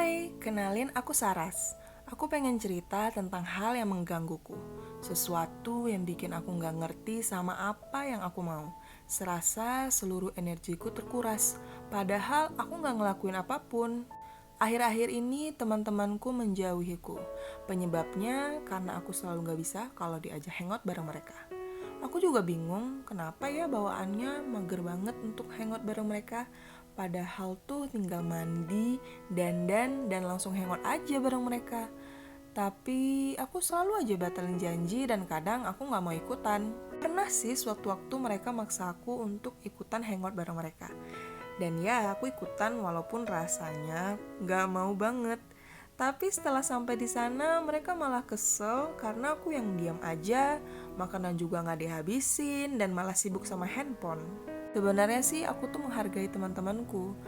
Hai, kenalin aku Saras. Aku pengen cerita tentang hal yang menggangguku. Sesuatu yang bikin aku gak ngerti sama apa yang aku mau. Serasa seluruh energiku terkuras, padahal aku gak ngelakuin apapun. Akhir-akhir ini teman-temanku menjauhiku. Penyebabnya karena aku selalu gak bisa kalau diajak hangout bareng mereka. Aku juga bingung kenapa ya bawaannya mager banget untuk hangout bareng mereka. Padahal tuh tinggal mandi, dandan, dan langsung hangout aja bareng mereka. Tapi aku selalu aja batalin janji dan kadang aku gak mau ikutan. Pernah sih sewaktu-waktu mereka maksa aku untuk ikutan hangout bareng mereka. Dan ya aku ikutan walaupun rasanya gak mau banget. Tapi setelah sampai di sana mereka malah kesel karena aku yang diam aja, makanan juga gak dihabisin dan malah sibuk sama handphone. Sebenarnya sih aku tuh menghargai teman-temanku.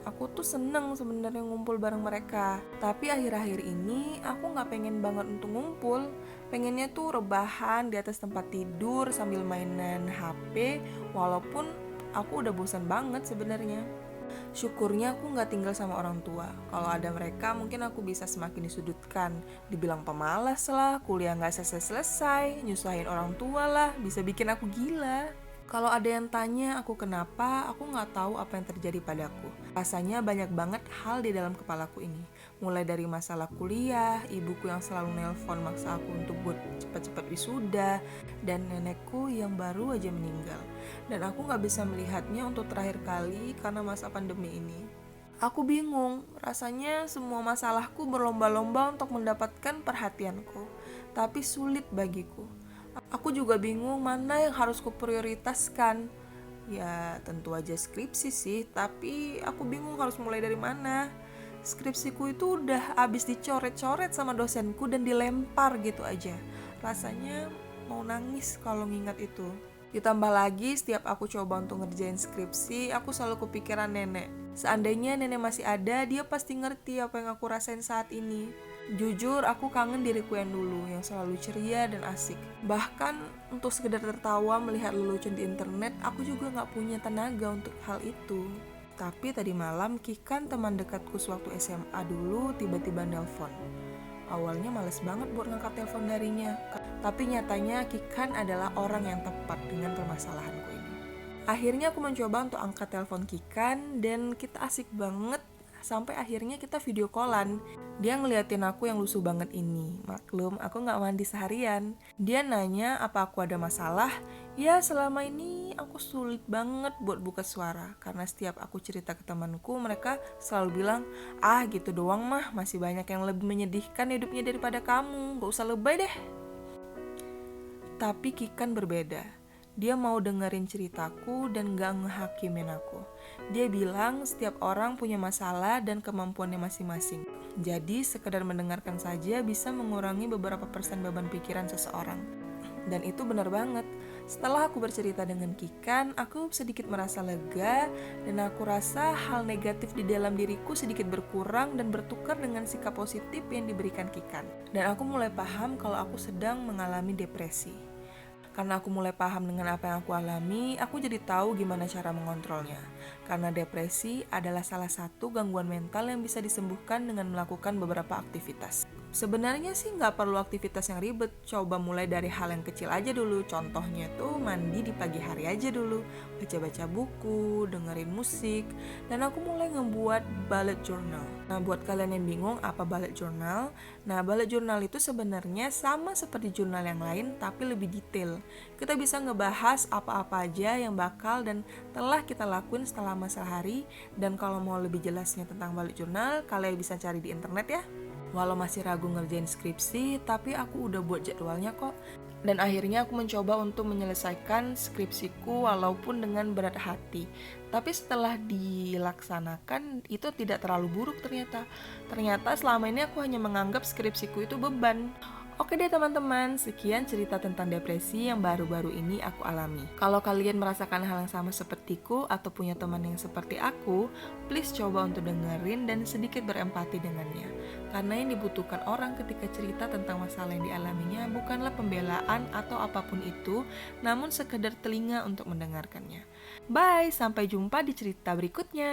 Aku tuh seneng sebenarnya ngumpul bareng mereka. Tapi akhir-akhir ini aku gak pengen banget untuk ngumpul. Pengennya tuh rebahan di atas tempat tidur sambil mainan HP, walaupun aku udah bosan banget sebenarnya. Syukurnya aku gak tinggal sama orang tua. Kalau ada mereka mungkin aku bisa semakin disudutkan. Dibilang pemalas lah, kuliah gak selesai-selesai, nyusahin orang tua lah, bisa bikin aku gila. Kalau ada yang tanya aku kenapa, aku gak tahu apa yang terjadi padaku. Rasanya banyak banget hal di dalam kepalaku ini. Mulai dari masalah kuliah, ibuku yang selalu nelpon maksa aku untuk buat cepat-cepat wisuda, dan nenekku yang baru aja meninggal. Dan aku gak bisa melihatnya untuk terakhir kali karena masa pandemi ini. Aku bingung, rasanya semua masalahku berlomba-lomba untuk mendapatkan perhatianku, tapi sulit bagiku. Aku juga bingung mana yang harus kuprioritaskan. Ya tentu aja skripsi sih, tapi aku bingung harus mulai dari mana. Skripsiku itu udah abis dicoret-coret sama dosenku dan dilempar gitu aja. Rasanya mau nangis kalau ngingat itu. Ditambah lagi setiap aku coba untuk ngerjain skripsi, aku selalu kepikiran nenek. Seandainya nenek masih ada, dia pasti ngerti apa yang aku rasain saat ini. Jujur, aku kangen diriku yang dulu, yang selalu ceria dan asik. Bahkan untuk sekedar tertawa melihat lelucon di internet, aku juga gak punya tenaga untuk hal itu. Tapi tadi malam, Kikan teman dekatku sewaktu SMA dulu tiba-tiba nelpon. Awalnya males banget buat ngangkat telepon darinya. Tapi nyatanya Kikan adalah orang yang tepat dengan permasalahanku ini. Akhirnya aku mencoba untuk angkat telepon Kikan dan kita asik banget. Sampai akhirnya kita video callan. Dia ngeliatin aku yang lusuh banget ini. Maklum, aku gak mandi seharian. Dia nanya apa aku ada masalah. Ya selama ini aku sulit banget buat buka suara. Karena setiap aku cerita ke temanku, mereka selalu bilang, ah gitu doang mah, masih banyak yang lebih menyedihkan hidupnya daripada kamu. Gak usah lebay deh. Tapi Kikan berbeda. Dia mau dengerin ceritaku dan gak ngehakimin aku. Dia bilang setiap orang punya masalah dan kemampuannya masing-masing. Jadi sekedar mendengarkan saja bisa mengurangi beberapa persen beban pikiran seseorang. Dan itu benar banget. Setelah aku bercerita dengan Kikan, aku sedikit merasa lega dan aku rasa hal negatif di dalam diriku sedikit berkurang dan bertukar dengan sikap positif yang diberikan Kikan. Dan aku mulai paham kalau aku sedang mengalami depresi. Karena aku mulai paham dengan apa yang aku alami, aku jadi tahu gimana cara mengontrolnya. Karena depresi adalah salah satu gangguan mental yang bisa disembuhkan dengan melakukan beberapa aktivitas. Sebenarnya sih nggak perlu aktivitas yang ribet, coba mulai dari hal yang kecil aja dulu. Contohnya tuh mandi di pagi hari aja dulu, baca-baca buku, dengerin musik, dan aku mulai ngebuat bullet journal. Nah buat kalian yang bingung apa bullet journal, bullet journal itu sebenarnya sama seperti jurnal yang lain tapi lebih detail. Kita bisa ngebahas apa-apa aja yang bakal dan telah kita lakuin selama sehari. Dan kalau mau lebih jelasnya tentang bullet journal, kalian bisa cari di internet ya. Walau masih ragu ngerjain skripsi, tapi aku udah buat jadwalnya kok. Dan akhirnya aku mencoba untuk menyelesaikan skripsiku walaupun dengan berat hati. Tapi setelah dilaksanakan, itu tidak terlalu buruk ternyata. Ternyata selama ini aku hanya menganggap skripsiku itu beban. Oke deh teman-teman, sekian cerita tentang depresi yang baru-baru ini aku alami. Kalau kalian merasakan hal yang sama sepertiku atau punya teman yang seperti aku, please coba untuk dengerin dan sedikit berempati dengannya. Karena yang dibutuhkan orang ketika cerita tentang masalah yang dialaminya bukanlah pembelaan atau apapun itu, namun sekedar telinga untuk mendengarkannya. Bye, sampai jumpa di cerita berikutnya.